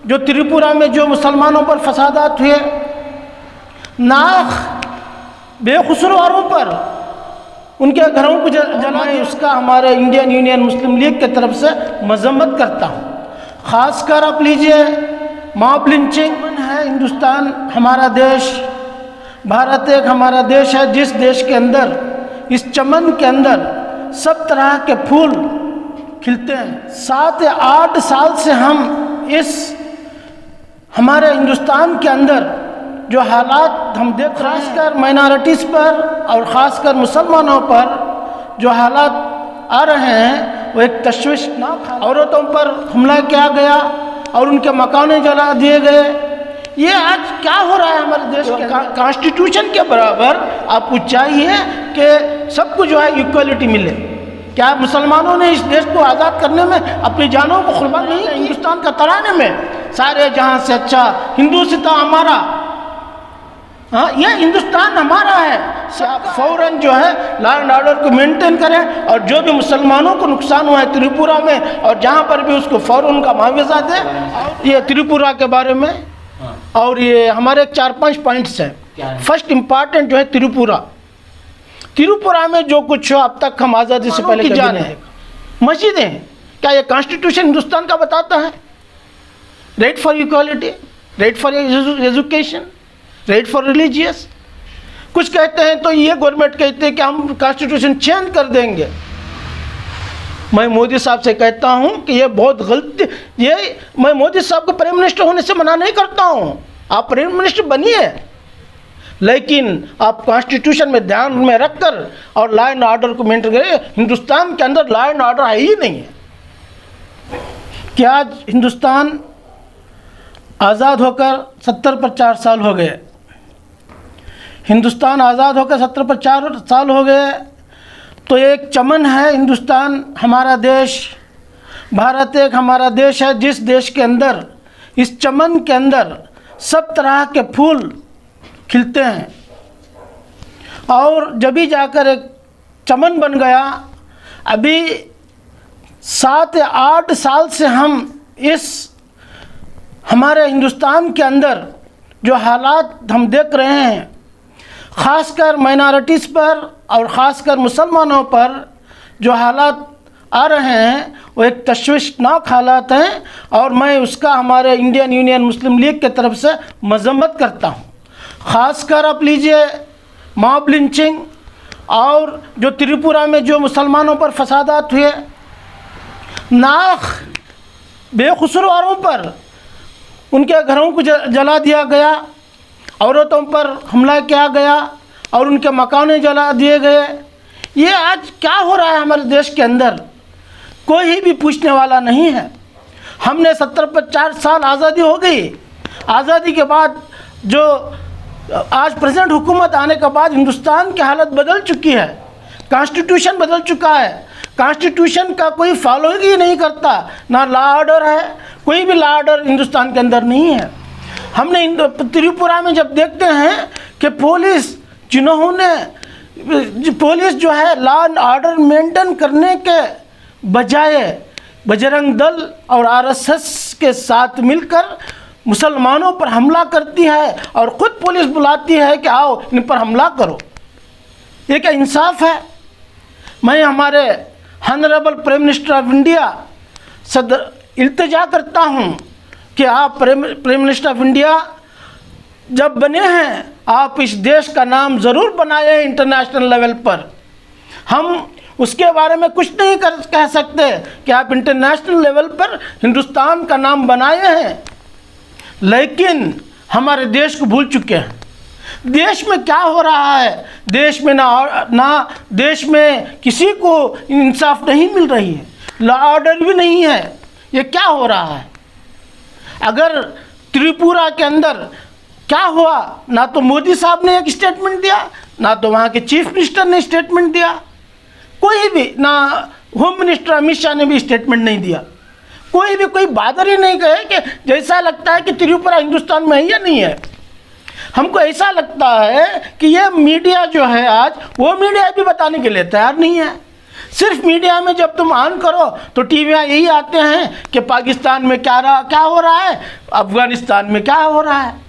जो त्रिपुरा में जो मुसलमानों पर फसादात हुए, नाख बेकसूरवारों पर उनके घरों को जलाए, उसका हमारे इंडियन यूनियन मुस्लिम लीग के तरफ से मजम्मत करता हूँ। ख़ासकर आप लीजिए मॉब लिंचिंग है, हिंदुस्तान हमारा देश, भारत एक हमारा देश है जिस देश के अंदर, इस चमन के अंदर सब तरह के फूल खिलते हैं। 7 या 8 साल से हम इस हमारे हिंदुस्तान के अंदर जो हालात हम देख रहे हैं, खासकर माइनॉरिटीज़ पर और ख़ासकर मुसलमानों पर जो हालात आ रहे हैं, वो एक तशवीशनाक। औरतों पर हमला किया गया और उनके मकाने जला दिए गए। ये आज क्या हो रहा है हमारे देश के कॉन्स्टिट्यूशन के बराबर आपको चाहिए कि सबको जो है इक्वलिटी मिले। क्या मुसलमानों ने इस देश को आज़ाद करने में अपनी जानों को कुर्बान नहीं किया? हिंदुस्तान का तराने में सारे जहां से अच्छा हिंदुस्तान हमारा, हाँ ये हिंदुस्तान हमारा है। आप फौरन जो है लॉ एंड ऑर्डर को मेंटेन करें और जो भी मुसलमानों को नुकसान हुआ है त्रिपुरा में और जहाँ पर भी उसको फौरन उनका मुआवजा दें। ये त्रिपुरा के बारे में और ये हमारे 4-5 पॉइंट्स हैं। फर्स्ट इम्पॉर्टेंट जो है त्रिपुरा में जो कुछ हो अब तक हम आज़ादी से पहले की जाने हैं, मस्जिदें, क्या ये कॉन्स्टिट्यूशन हिंदुस्तान का बताता है? Right for equality, right for education, right for religious. कुछ कहते हैं तो ये गवर्नमेंट कहते हैं कि हम कॉन्स्टिट्यूशन चेंज कर देंगे। मैं मोदी साहब से कहता हूं कि ये बहुत गलती, ये मैं मोदी साहब को प्राइम मिनिस्टर होने से मना नहीं करता हूं, आप प्राइम मिनिस्टर बनिए, लेकिन आप कॉन्स्टिट्यूशन में ध्यान में रखकर और लॉ एंड ऑर्डर को मेंटेन करें। हिंदुस्तान के अंदर लॉ एंड ऑर्डर है ही नहीं है। क्या आज हिंदुस्तान आज़ाद होकर 70 पर 4 साल हो गए, हिंदुस्तान आज़ाद होकर 70 पर 4 साल हो गए, तो एक चमन है हिंदुस्तान हमारा देश, भारत एक हमारा देश है जिस देश के अंदर, इस चमन के अंदर सब तरह के फूल खिलते हैं और जब भी जाकर एक चमन बन गया। अभी 7 या 8 साल से हम इस हमारे हिंदुस्तान के अंदर जो हालात हम देख रहे हैं, ख़ासकर माइनॉरिटीज़ पर और ख़ासकर मुसलमानों पर जो हालात आ रहे हैं, वो एक तशवीशनाक हालात हैं और मैं उसका हमारे इंडियन यूनियन मुस्लिम लीग के तरफ से मजम्मत करता हूँ। ख़ासकर आप लीजिए मॉब लिंचिंग और जो त्रिपुरा में जो मुसलमानों पर फसादात हुए, नाख बेकसूरवारों पर उनके घरों को जला दिया गया, औरतों पर हमला किया गया और उनके मकाने जला दिए गए। ये आज क्या हो रहा है हमारे देश के अंदर, कोई भी पूछने वाला नहीं है। हमने 70 पर 4 साल आज़ादी हो गई, आज़ादी के बाद जो आज प्रेजेंट हुकूमत आने के बाद हिंदुस्तान की हालत बदल चुकी है, कॉन्स्टिट्यूशन बदल चुका है, कॉन्स्टिट्यूशन का कोई फॉलो ही नहीं करता, ना लॉ ऑर्डर है, कोई भी लॉ ऑर्डर हिंदुस्तान के अंदर नहीं है। हमने त्रिपुरा में जब देखते हैं कि पुलिस जो है लॉ एंड ऑर्डर मेंटेन करने के बजाय बजरंग दल और आरएसएस के साथ मिलकर मुसलमानों पर हमला करती है और ख़ुद पुलिस बुलाती है कि आओ इन पर हमला करो। ये क्या इंसाफ है? मैं हमारे honourable prime minister of India सदर इल्तिजा करता हूँ कि आप प्राइम मिनिस्टर ऑफ इंडिया जब बने हैं, आप इस देश का नाम ज़रूर बनाए हैं इंटरनेशनल लेवल पर। हम उसके बारे में कुछ नहीं कह सकते कि आप इंटरनेशनल लेवल पर हिंदुस्तान का नाम बनाए हैं, लेकिन हमारे देश को भूल चुके हैं। देश में क्या हो रहा है, देश में ना देश में किसी को इंसाफ नहीं मिल रही है, लॉ ऑर्डर भी नहीं है। ये क्या हो रहा है? अगर त्रिपुरा के अंदर क्या हुआ, ना तो मोदी साहब ने एक स्टेटमेंट दिया, ना तो वहाँ के चीफ मिनिस्टर ने स्टेटमेंट दिया, कोई भी, ना होम मिनिस्टर अमित शाह ने भी स्टेटमेंट नहीं दिया, कोई भी कोई बात ही नहीं कहे कि जैसा लगता है कि त्रिपुरा हिंदुस्तान में है या नहीं है। हमको ऐसा लगता है कि ये मीडिया जो है आज, वो मीडिया भी बताने के लिए तैयार नहीं है। सिर्फ मीडिया में जब तुम ऑन करो तो टीवियाँ यही आते हैं कि पाकिस्तान में क्या हो रहा है, अफ़गानिस्तान में क्या हो रहा है।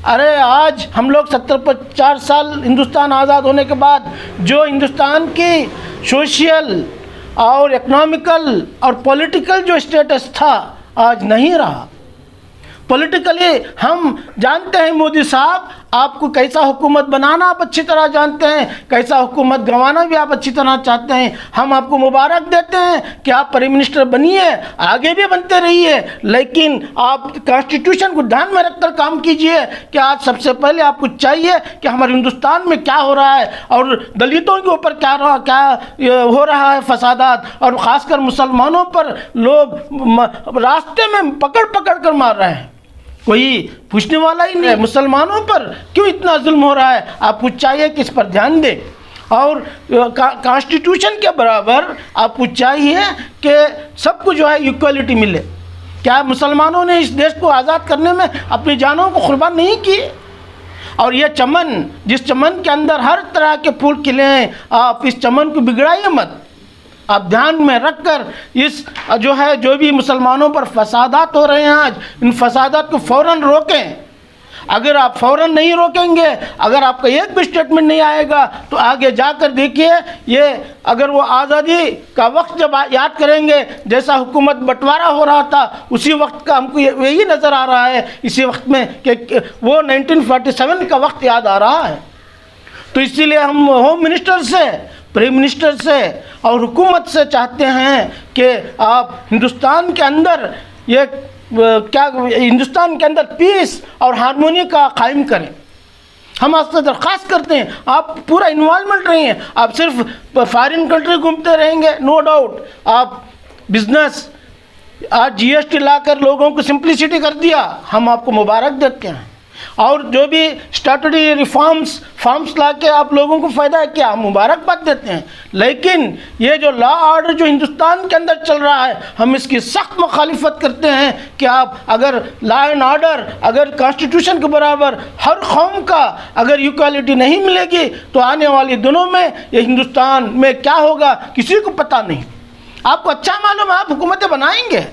अरे आज हम लोग 70-50 साल हिंदुस्तान आज़ाद होने के बाद जो हिंदुस्तान की सोशल और इकोनॉमिकल और पॉलिटिकल जो स्टेटस था आज नहीं रहा। पॉलिटिकली हम जानते हैं मोदी साहब आपको कैसा हुकूमत बनाना आप अच्छी तरह जानते हैं, कैसा हुकूमत गंवाना भी आप अच्छी तरह चाहते हैं। हम आपको मुबारक देते हैं कि आप प्राइम मिनिस्टर बनिए, आगे भी बनते रहिए, लेकिन आप कॉन्स्टिट्यूशन को ध्यान में रखकर काम कीजिए कि आज सबसे पहले आपको चाहिए कि हमारे हिंदुस्तान में क्या हो रहा है और दलितों के ऊपर क्या हो रहा है फसादात, और ख़ासकर मुसलमानों पर लोग रास्ते में पकड़ कर मार रहे हैं, कोई पूछने वाला ही नहीं। मुसलमानों पर क्यों इतना जुल्म हो रहा है, आपको चाहिए कि इस पर ध्यान दें और कॉन्स्टिट्यूशन के बराबर आपको चाहिए कि सबको जो है इक्वलिटी मिले। क्या मुसलमानों ने इस देश को आज़ाद करने में अपनी जानों को कुर्बान नहीं की? और ये चमन, जिस चमन के अंदर हर तरह के फूल खिले हैं, आप इस चमन को बिगड़ाइए मत। आप ध्यान में रखकर इस जो भी मुसलमानों पर फसादात हो रहे हैं आज, इन फसादात को फ़ौरन रोकें। अगर आप फ़ौरन नहीं रोकेंगे, अगर आपका एक भी स्टेटमेंट नहीं आएगा तो आगे जाकर देखिए, ये अगर वो आज़ादी का वक्त जब याद करेंगे, जैसा हुकूमत बंटवारा हो रहा था उसी वक्त का हमको यही नज़र आ रहा है इसी वक्त में कि वो 1947 का वक्त याद आ रहा है। तो इसीलिए हम होम मिनिस्टर से, प्राइम मिनिस्टर से और हुकूमत से चाहते हैं कि आप हिंदुस्तान के अंदर हिंदुस्तान के अंदर पीस और हारमोनी का कायम करें। हम आपसे दरख्वास्त करते हैं आप पूरा इन्वॉल्वमेंट रहिए। आप सिर्फ फॉरेन कंट्री घूमते रहेंगे, नो डाउट आप बिजनेस, आज GST लाकर लोगों को सिंप्लिसिटी कर दिया, हम आपको मुबारक देते हैं। और जो भी स्टैट्यूटरी रिफॉर्म्स ला के आप लोगों को फ़ायदा किया, हम मुबारकबाद देते हैं। लेकिन ये जो लॉ ऑर्डर जो हिंदुस्तान के अंदर चल रहा है, हम इसकी सख्त मुखालिफत करते हैं कि आप अगर लॉ एंड ऑर्डर, अगर कॉन्स्टिट्यूशन के बराबर हर कौम का अगर इक्वालिटी नहीं मिलेगी तो आने वाले दिनों में ये हिंदुस्तान में क्या होगा किसी को पता नहीं। आपको अच्छा मालूम है, आप हुकूमतें बनाएंगे,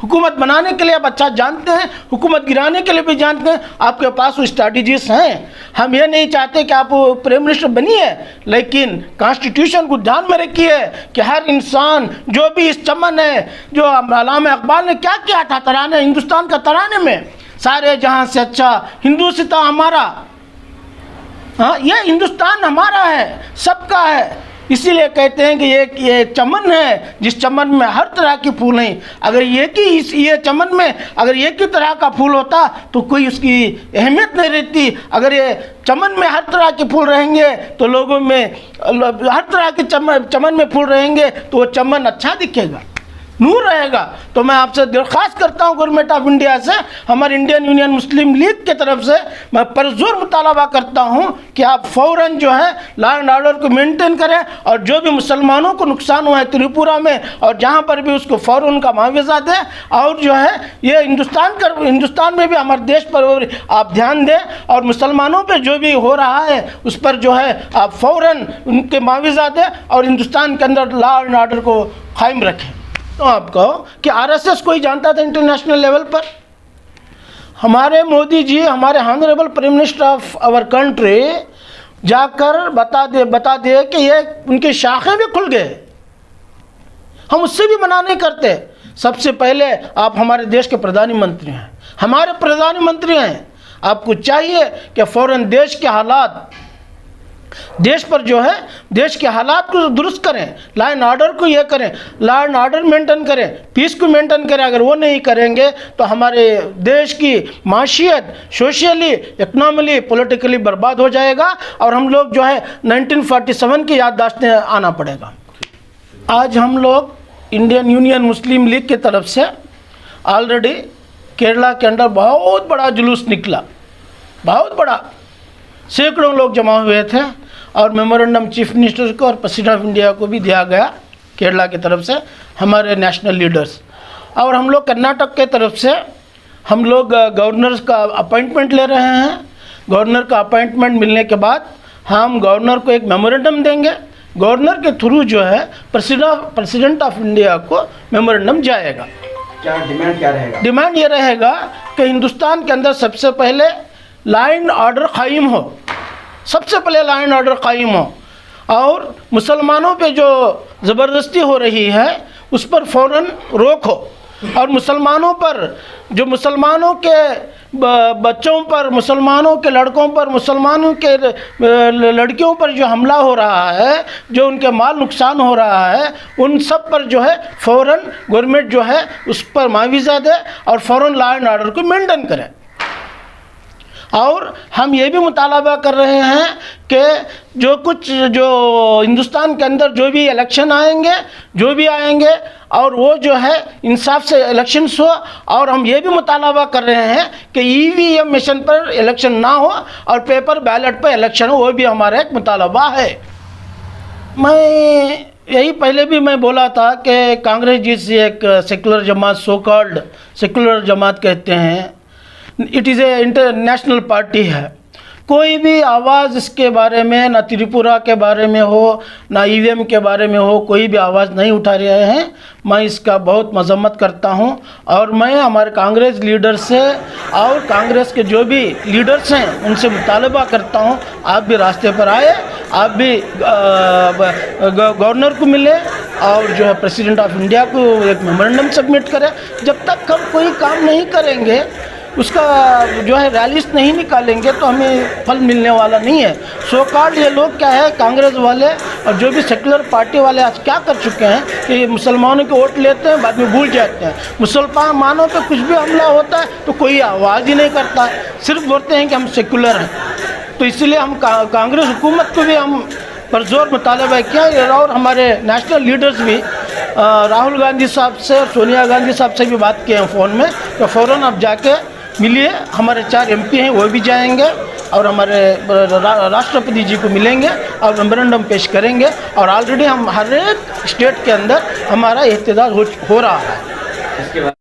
हुकूमत बनाने के लिए आप अच्छा जानते हैं, हुकूमत गिराने के लिए भी जानते हैं, आपके पास वो स्ट्रैटेजीज हैं। हम ये नहीं चाहते कि आप प्राइम मिनिस्टर बनिए, लेकिन कॉन्स्टिट्यूशन को ध्यान में रखिए कि हर इंसान जो भी इस चमन है, जो अल्लामा इकबाल ने क्या किया था तराने, हिंदुस्तान का तराने में, सारे जहां से अच्छा हिंदुस्तान हमारा, हाँ ये हिंदुस्तान हमारा है, सबका है। इसीलिए कहते हैं कि ये चमन है जिस चमन में हर तरह के फूल हैं। अगर ये चमन में अगर एक ही तरह का फूल होता तो कोई उसकी अहमियत नहीं रहती। अगर ये चमन में हर तरह के फूल रहेंगे तो लोगों में हर तरह के चमन में फूल रहेंगे तो वो चमन अच्छा दिखेगा, नूर रहेगा। तो मैं आपसे दरख्वास्त करता हूँ गवर्नमेंट ऑफ इंडिया से, हमारे इंडियन यूनियन मुस्लिम लीग की तरफ से मैं परजोर मुतालबा करता हूँ कि आप फ़ौरन जो है लॉ एंड ऑर्डर को मेंटेन करें और जो भी मुसलमानों को नुकसान हुआ है त्रिपुरा में और जहाँ पर भी उसको फ़ौरन उनका मुआवजा दें। और जो है ये हिंदुस्तान में भी हमारे देश पर आप ध्यान दें और मुसलमानों पर जो भी हो रहा है उस पर जो है आप फ़ौरन उनके मुआवजा दें और हिंदुस्तान के अंदर लॉ एंड ऑर्डर को कायम रखें। तो आप कहो कि RSS कोई जानता था इंटरनेशनल लेवल पर? हमारे मोदी जी, हमारे honourable prime minister of our country जाकर बता दे कि ये उनके शाखें भी खुल गए। हम उससे भी मना नहीं करते। सबसे पहले आप हमारे देश के प्रधानमंत्री हैं, हमारे प्रधानमंत्री हैं, आपको चाहिए कि फ़ौरन देश के हालात, देश पर जो है देश के हालात को दुरुस्त करें, लॉ एंड ऑर्डर को ये करें, लॉ एंड ऑर्डर मेंटेन करें, पीस को मेंटेन करें। अगर वो नहीं करेंगे तो हमारे देश की माशियत सोशली, इकनॉमिकली, पॉलिटिकली बर्बाद हो जाएगा और हम लोग जो है 1947 की याददाश्तें आना पड़ेगा। आज हम लोग इंडियन यूनियन मुस्लिम लीग की तरफ से ऑलरेडी केरला के अंदर बहुत बड़ा जुलूस निकला, बहुत बड़ा, सैकड़ों लोग जमा हुए थे और मेमोरेंडम चीफ मिनिस्टर को और प्रेसिडेंट ऑफ इंडिया को भी दिया गया केरला की तरफ से, हमारे नेशनल लीडर्स। और हम लोग कर्नाटक के तरफ से हम लोग गवर्नर का अपॉइंटमेंट ले रहे हैं। गवर्नर का अपॉइंटमेंट मिलने के बाद हम गवर्नर को एक मेमोरेंडम देंगे गवर्नर के थ्रू जो है प्रेसिडेंट ऑफ इंडिया को मेमोरेंडम जाएगा। क्या डिमांड क्या रहेगा? डिमांड ये रहेगा कि हिंदुस्तान के अंदर सबसे पहले लॉ एंड ऑर्डर कायम हो, सबसे पहले लॉ एंड ऑर्डर कायम हो, और मुसलमानों पे जो ज़बरदस्ती हो रही है उस पर फ़ौरन रोक हो, और मुसलमानों पर जो मुसलमानों के बच्चों पर, मुसलमानों के लड़कों पर, मुसलमानों के लड़कियों पर जो हमला हो रहा है, जो उनके माल नुकसान हो रहा है, उन सब पर जो है फ़ौरन गवर्नमेंट जो है उस पर मुआवजा दे और फ़ौरन लॉ एंड ऑर्डर को मेंटेन करे। और हम ये भी मुतालबा कर रहे हैं कि जो हिंदुस्तान के अंदर जो भी इलेक्शन आएंगे, जो भी आएंगे, और वो जो है इंसाफ से इलेक्शंस हो, और हम ये भी मुतालबा कर रहे हैं कि ईवीएम मशीन पर इलेक्शन ना हो और पेपर बैलेट पर इलेक्शन हो, वो भी हमारा एक मुतालबा है। मैं यही पहले भी मैं बोला था कि कांग्रेस जिस एक सेकुलर जमात, सो कॉल्ड सेकुलर जमात कहते हैं, it is a international party है। कोई भी आवाज़ इसके बारे में, ना त्रिपुरा के बारे में हो, ना ईवीएम के बारे में हो, कोई भी आवाज़ नहीं उठा रहे हैं। मैं इसका बहुत मजम्मत करता हूं, और मैं हमारे कांग्रेस लीडर से और कांग्रेस के जो भी लीडर्स हैं उनसे मुतालबा करता हूं, आप भी रास्ते पर आए, आप भी गवर्नर को मिले और जो है प्रेसिडेंट ऑफ इंडिया को एक मेमोरेंडम सबमिट करें। जब तक हम कोई काम नहीं करेंगे, उसका जो है रैलीस नहीं निकालेंगे, तो हमें फल मिलने वाला नहीं है। सो कॉल्ड ये लोग क्या है, कांग्रेस वाले और जो भी सेकुलर पार्टी वाले आज क्या कर चुके हैं कि मुसलमानों के वोट लेते हैं, बाद में भूल जाते हैं। मुसलमानों पे कुछ भी हमला होता है तो कोई आवाज़ ही नहीं करता, सिर्फ बोलते हैं कि हम सेकुलर हैं। तो इसलिए हम कांग्रेस हुकूमत को भी हम परजोर मुतालबा किया, और हमारे नेशनल लीडर्स भी राहुल गांधी साहब से और सोनिया गांधी साहब से भी बात किए हैं फ़ोन में, तो फ़ौरन अब जाके मिलिए। हमारे 4 MP हैं, वो भी जाएंगे और हमारे राष्ट्रपति जी को मिलेंगे और मेमोरेंडम पेश करेंगे। और ऑलरेडी हम हर एक स्टेट के अंदर हमारा एहतजाज हो रहा है। इसके बाद